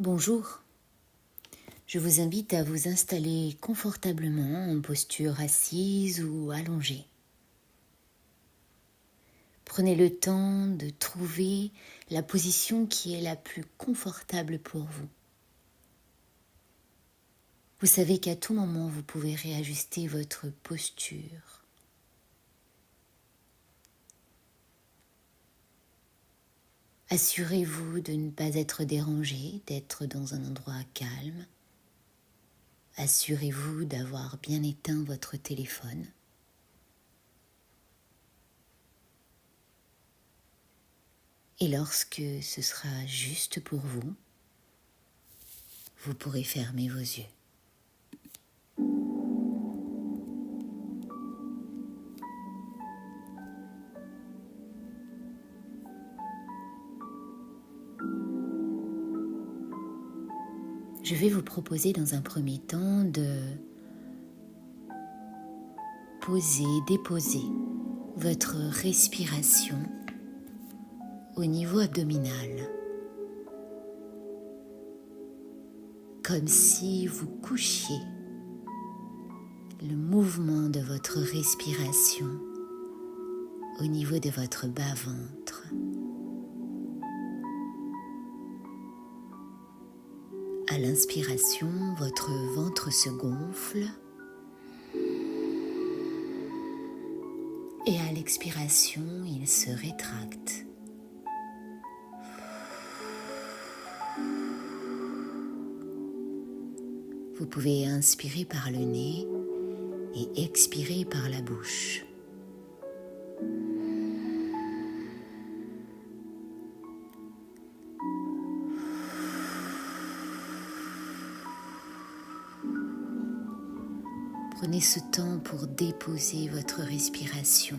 Bonjour, je vous invite à vous installer confortablement en posture assise ou allongée. Prenez le temps de trouver la position qui est la plus confortable pour vous. Vous savez qu'à tout moment, vous pouvez réajuster votre posture. Assurez-vous de ne pas être dérangé, d'être dans un endroit calme. Assurez-vous d'avoir bien éteint votre téléphone. Et lorsque ce sera juste pour vous, vous pourrez fermer vos yeux. Je vais vous proposer dans un premier temps de déposer votre respiration au niveau abdominal, comme si vous couchiez le mouvement de votre respiration au niveau de votre bas-ventre. À l'inspiration, votre ventre se gonfle et à l'expiration, il se rétracte. Vous pouvez inspirer par le nez et expirer par la bouche. Prenez ce temps pour déposer votre respiration.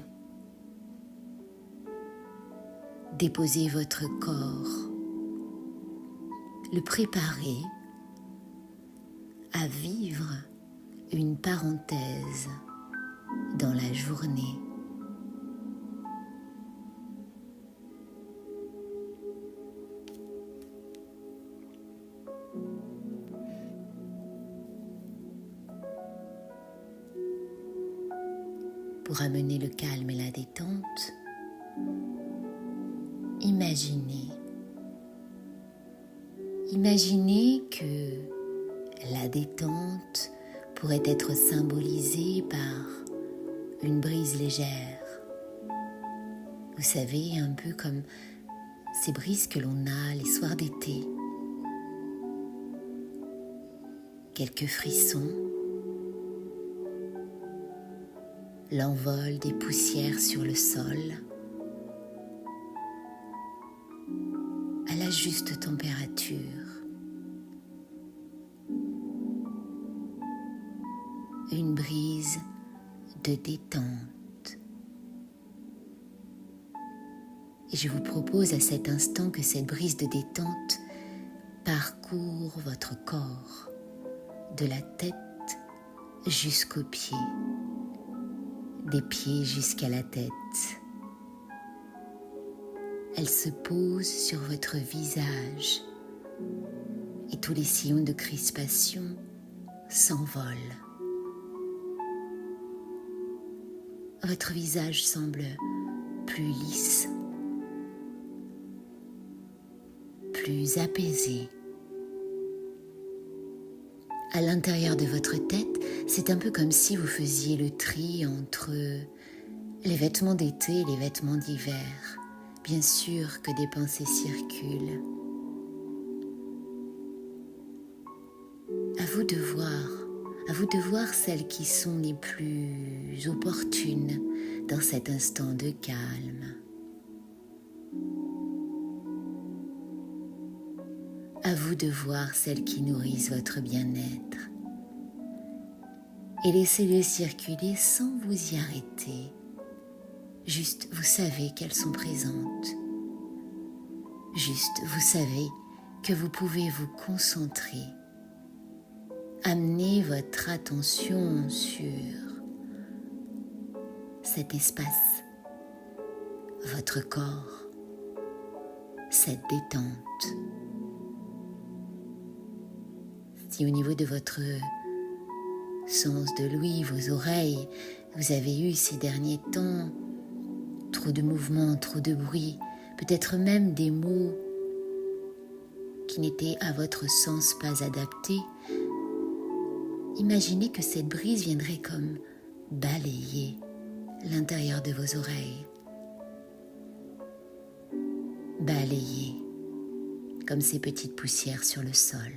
Déposer votre corps. Le préparer à vivre une parenthèse dans la journée. Pour amener le calme et la détente, imaginez que la détente pourrait être symbolisée par une brise légère. Vous savez, un peu comme ces brises que l'on a les soirs d'été. Quelques frissons, l'envol des poussières sur le sol, à la juste température. Une brise de détente. Et je vous propose à cet instant que cette brise de détente parcourt votre corps, de la tête jusqu'aux pieds, des pieds jusqu'à la tête. Elle se pose sur votre visage et tous les sillons de crispation s'envolent. Votre visage semble plus lisse, plus apaisé. À l'intérieur de votre tête, c'est un peu comme si vous faisiez le tri entre les vêtements d'été et les vêtements d'hiver. Bien sûr que des pensées circulent. À vous de voir celles qui sont les plus opportunes dans cet instant de calme. À vous de voir celles qui nourrissent votre bien-être. Et laissez-les circuler sans vous y arrêter. Juste, vous savez qu'elles sont présentes. Juste, vous savez que vous pouvez vous concentrer. Amenez votre attention sur cet espace, votre corps, cette détente. Si au niveau de votre sens de l'ouïe, vos oreilles, vous avez eu ces derniers temps trop de mouvements, trop de bruit, peut-être même des mots qui n'étaient à votre sens pas adaptés, imaginez que cette brise viendrait comme balayer l'intérieur de vos oreilles. Balayer comme ces petites poussières sur le sol.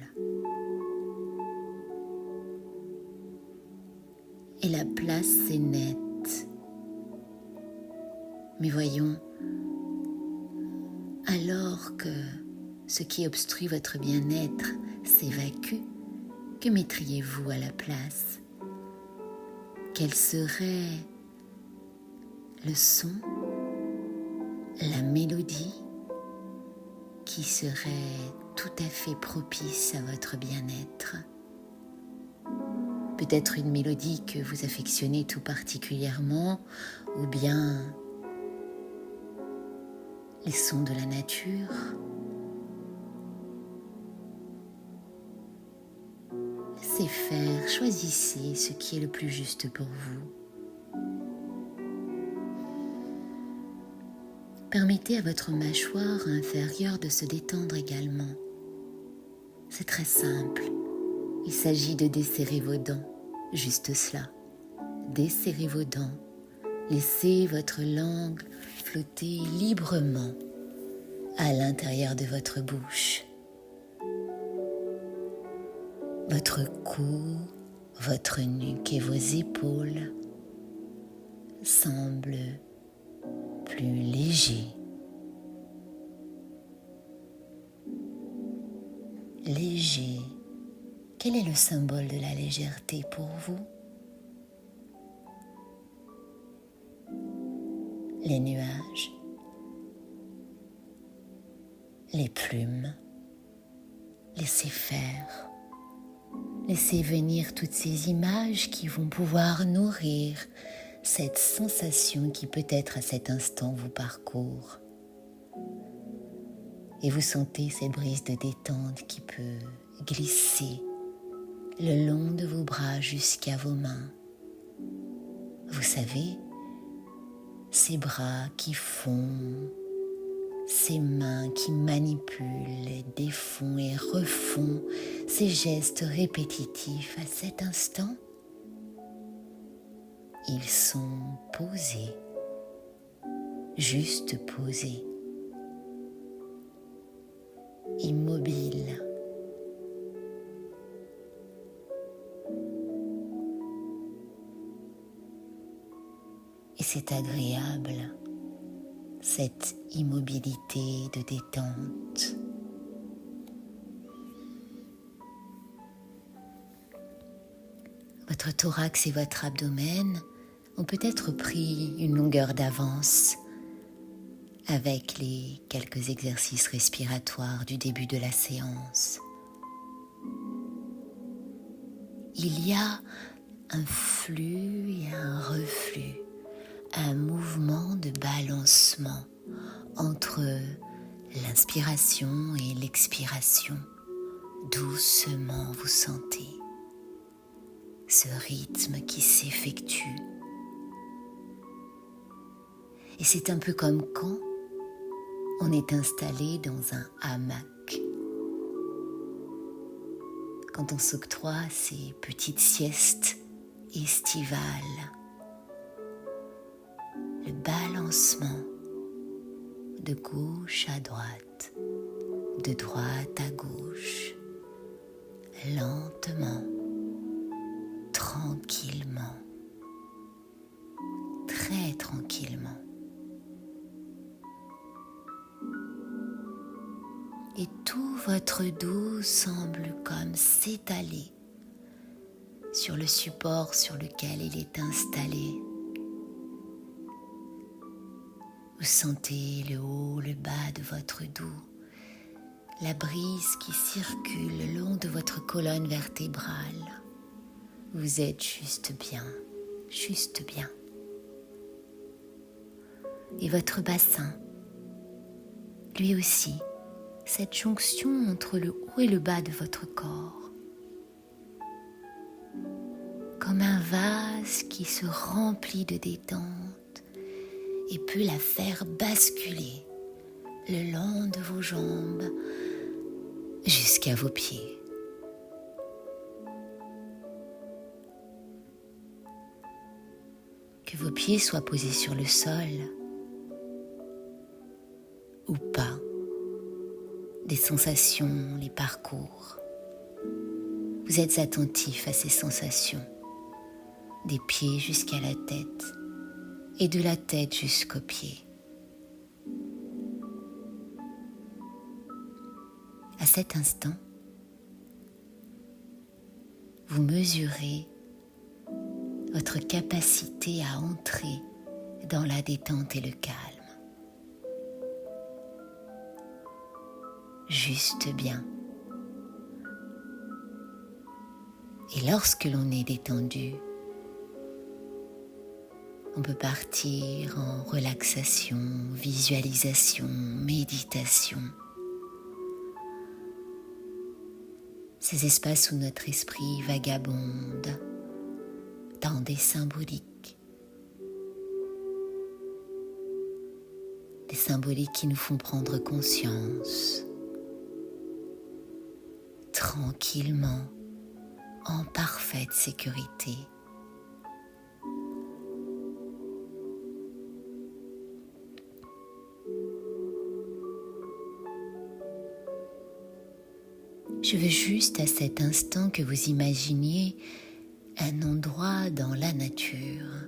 Et la place est nette. Mais voyons, alors que ce qui obstrue votre bien-être s'évacue, que mettriez-vous à la place? Quel serait le son, la mélodie qui serait tout à fait propice à votre bien-être? Peut-être une mélodie que vous affectionnez tout particulièrement, ou bien les sons de la nature. Laissez faire, choisissez ce qui est le plus juste pour vous. Permettez à votre mâchoire inférieure de se détendre également. C'est très simple. Il s'agit de desserrer vos dents, juste cela. Desserrez vos dents. Laissez votre langue flotter librement à l'intérieur de votre bouche. Votre cou, votre nuque et vos épaules semblent plus légers. Léger. Quel est le symbole de la légèreté pour vous? Les nuages, les plumes, laissez faire. Laissez venir toutes ces images qui vont pouvoir nourrir cette sensation qui peut-être à cet instant vous parcourt. Et vous sentez cette brise de détente qui peut glisser le long de vos bras jusqu'à vos mains. Vous savez, ces bras qui font, ces mains qui manipulent, défont et refont ces gestes répétitifs à cet instant, ils sont posés, juste posés, immobiles. Et c'est agréable, cette immobilité de détente. Votre thorax et votre abdomen ont peut-être pris une longueur d'avance avec les quelques exercices respiratoires du début de la séance. Il y a un flux et un reflux, un mouvement de balancement entre l'inspiration et l'expiration. Doucement vous sentez ce rythme qui s'effectue. Et c'est un peu comme quand on est installé dans un hamac. Quand on s'octroie ces petites siestes estivales. Le balancement de gauche à droite, de droite à gauche, lentement, tranquillement, très tranquillement. Et tout votre dos semble comme s'étaler sur le support sur lequel il est installé. Vous sentez le haut, le bas de votre dos, la brise qui circule le long de votre colonne vertébrale. Vous êtes juste bien, juste bien. Et votre bassin, lui aussi, cette jonction entre le haut et le bas de votre corps. comme un vase qui se remplit de détente et peut la faire basculer le long de vos jambes jusqu'à vos pieds. Que vos pieds soient posés sur le sol ou pas, des sensations les parcourent. Vous êtes attentif à ces sensations, des pieds jusqu'à la tête et de la tête jusqu'aux pieds. À cet instant, vous mesurez votre capacité à entrer dans la détente et le calme. Juste bien. Et lorsque l'on est détendu, on peut partir en relaxation, visualisation, méditation. Ces espaces où notre esprit vagabonde dans des symboliques. Des symboliques qui nous font prendre conscience, tranquillement, en parfaite sécurité. Je veux juste à cet instant que vous imaginiez un endroit dans la nature,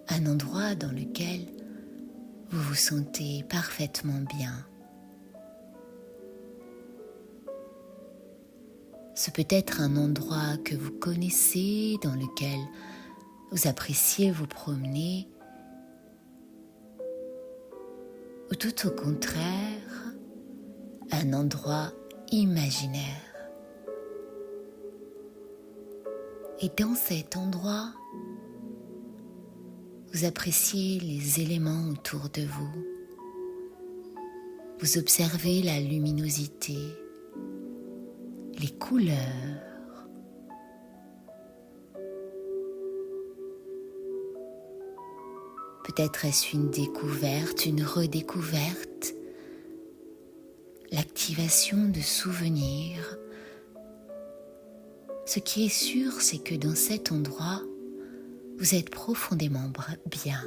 un endroit dans lequel vous vous sentez parfaitement bien. Ce peut être un endroit que vous connaissez, dans lequel vous appréciez vous promener, ou tout au contraire, un endroit imaginaire. Et dans cet endroit, vous appréciez les éléments autour de vous. Vous observez la luminosité, les couleurs. Peut-être est-ce une découverte, une redécouverte, l'activation de souvenirs. Ce qui est sûr, c'est que dans cet endroit, vous êtes profondément bien,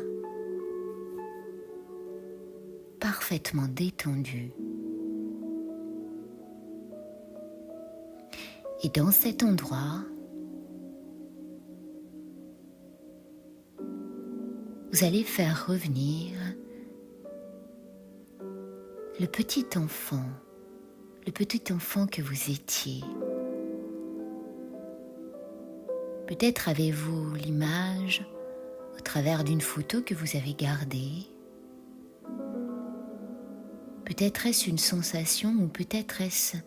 parfaitement détendu. Et dans cet endroit, vous allez faire revenir le petit enfant que vous étiez. Peut-être avez-vous l'image au travers d'une photo que vous avez gardée. Peut-être est-ce une sensation ou peut-être est-ce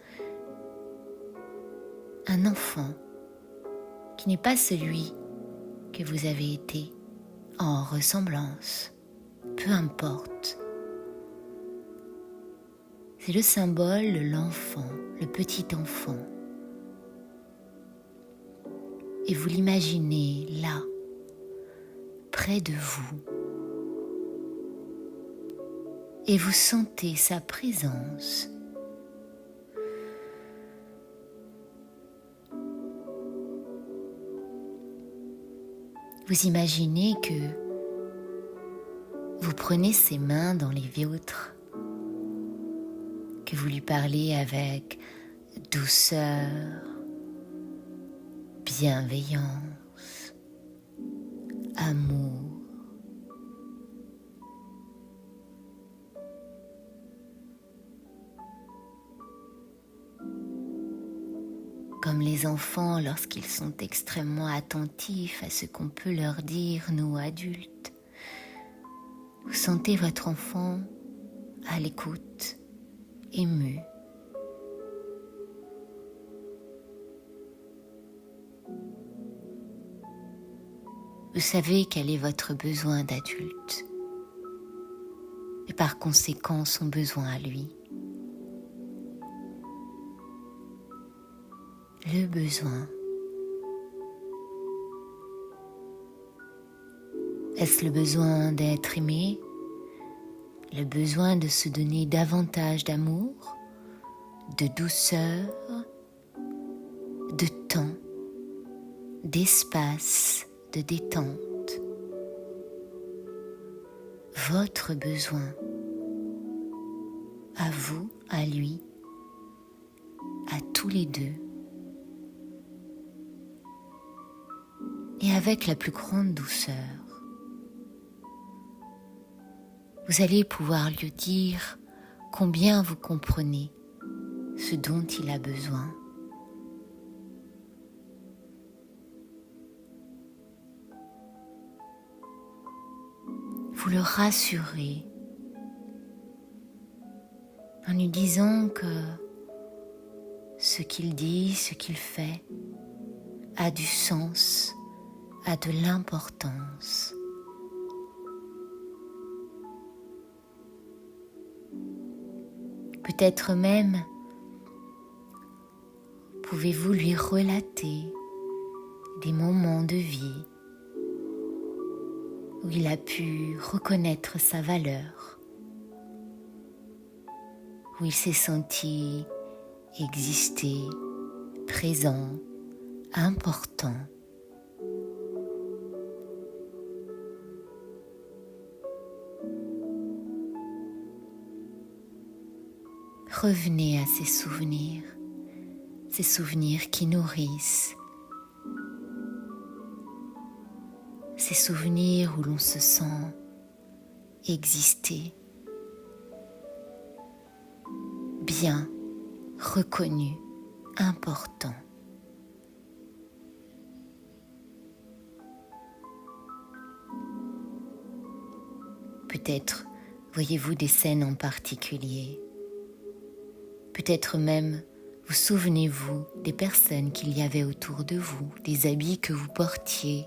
un enfant qui n'est pas celui que vous avez été en ressemblance. Peu importe. C'est le symbole de l'enfant, le petit enfant. Et vous l'imaginez là, près de vous. Et vous sentez sa présence. Vous imaginez que vous prenez ses mains dans les vôtres, que vous lui parlez avec douceur, bienveillance, amour. Comme les enfants lorsqu'ils sont extrêmement attentifs à ce qu'on peut leur dire, nous adultes. Vous sentez votre enfant à l'écoute, ému. Vous savez quel est votre besoin d'adulte et par conséquent son besoin à lui. Le besoin Est-ce le besoin d'être aimé, le besoin de se donner davantage d'amour, de douceur, de temps, d'espace, de détente? Votre besoin, à vous, à lui, à tous les deux, et avec la plus grande douceur. Vous allez pouvoir lui dire combien vous comprenez ce dont il a besoin. Vous le rassurez en lui disant que ce qu'il dit, ce qu'il fait a du sens, a de l'importance. Peut-être même pouvez-vous lui relater des moments de vie où il a pu reconnaître sa valeur, où il s'est senti exister, présent, important. Revenez à ces souvenirs qui nourrissent, ces souvenirs où l'on se sent exister, bien, reconnu, important. Peut-être voyez-vous des scènes en particulier. Peut-être même vous souvenez-vous des personnes qu'il y avait autour de vous, des habits que vous portiez,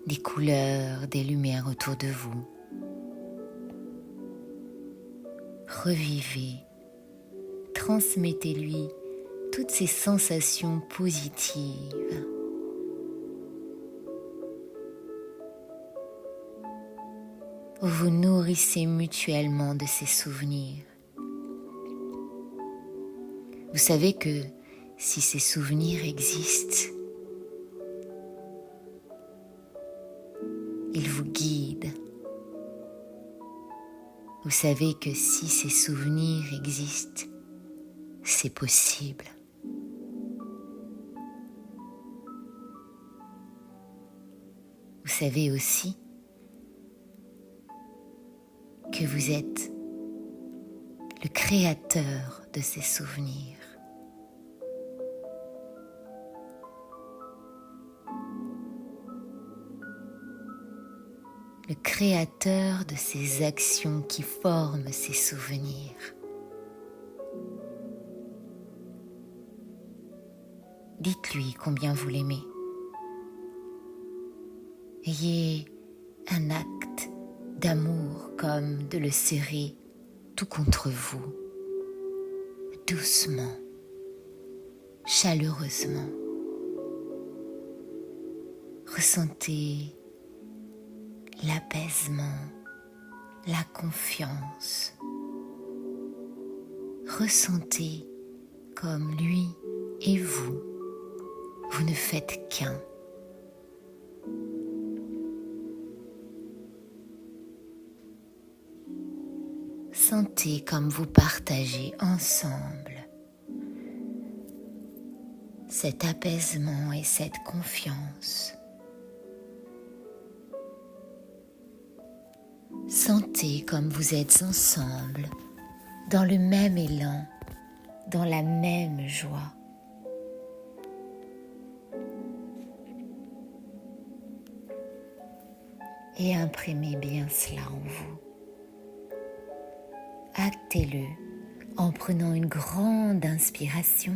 des couleurs, des lumières autour de vous. Revivez, transmettez-lui toutes ces sensations positives. Vous vous nourrissez mutuellement de ces souvenirs. Vous savez que si ces souvenirs existent, ils vous guident. Vous savez que si ces souvenirs existent, c'est possible. Vous savez aussi que vous êtes le créateur de ces souvenirs. Le créateur de ces actions qui forment ces souvenirs. Dites-lui combien vous l'aimez. Ayez un acte d'amour comme de le serrer tout contre vous, doucement, chaleureusement. Ressentez l'apaisement, la confiance. Ressentez comme lui et vous ne faites qu'un. Sentez comme vous partagez ensemble cet apaisement et cette confiance. Sentez comme vous êtes ensemble, dans le même élan, dans la même joie. Et imprimez bien cela en vous. Actez-le en prenant une grande inspiration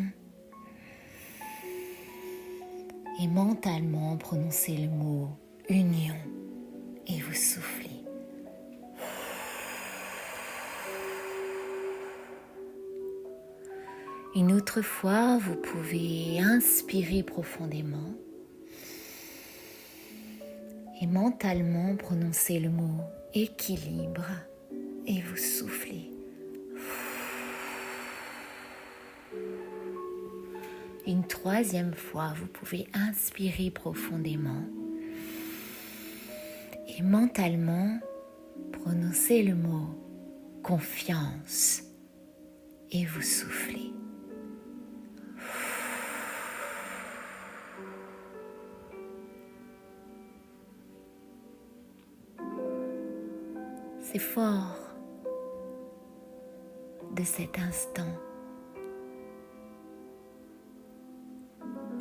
et mentalement prononcez le mot union et vous soufflez. Une autre fois, vous pouvez inspirer profondément Et mentalement prononcez le mot équilibre et vous soufflez. Une troisième fois, vous pouvez inspirer profondément et mentalement prononcer le mot confiance et vous soufflez. C'est fort de cet instant,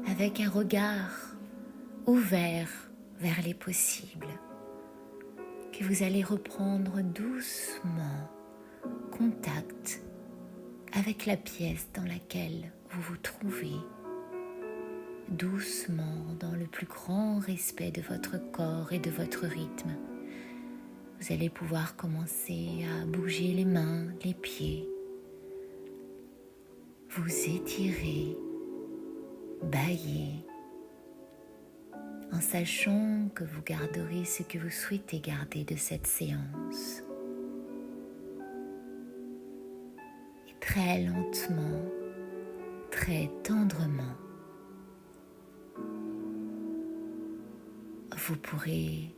avec un regard ouvert vers les possibles, que vous allez reprendre doucement contact avec la pièce dans laquelle vous vous trouvez, doucement, dans le plus grand respect de votre corps et de votre rythme. Vous allez pouvoir commencer à bouger les mains, les pieds, vous étirer, bâiller, en sachant que vous garderez ce que vous souhaitez garder de cette séance. Et très lentement, très tendrement, vous pourrez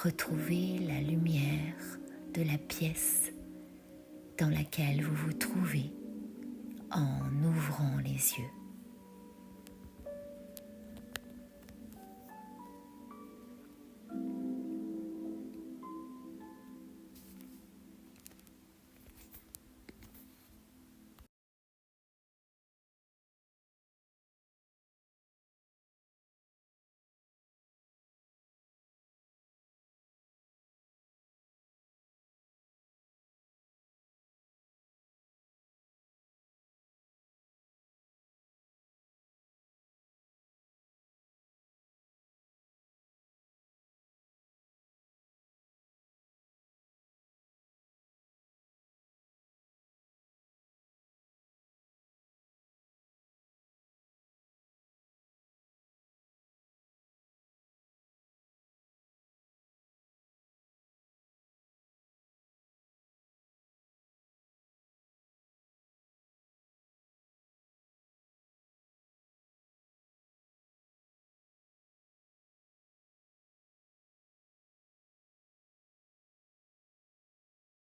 retrouver la lumière de la pièce dans laquelle vous vous trouvez en ouvrant les yeux.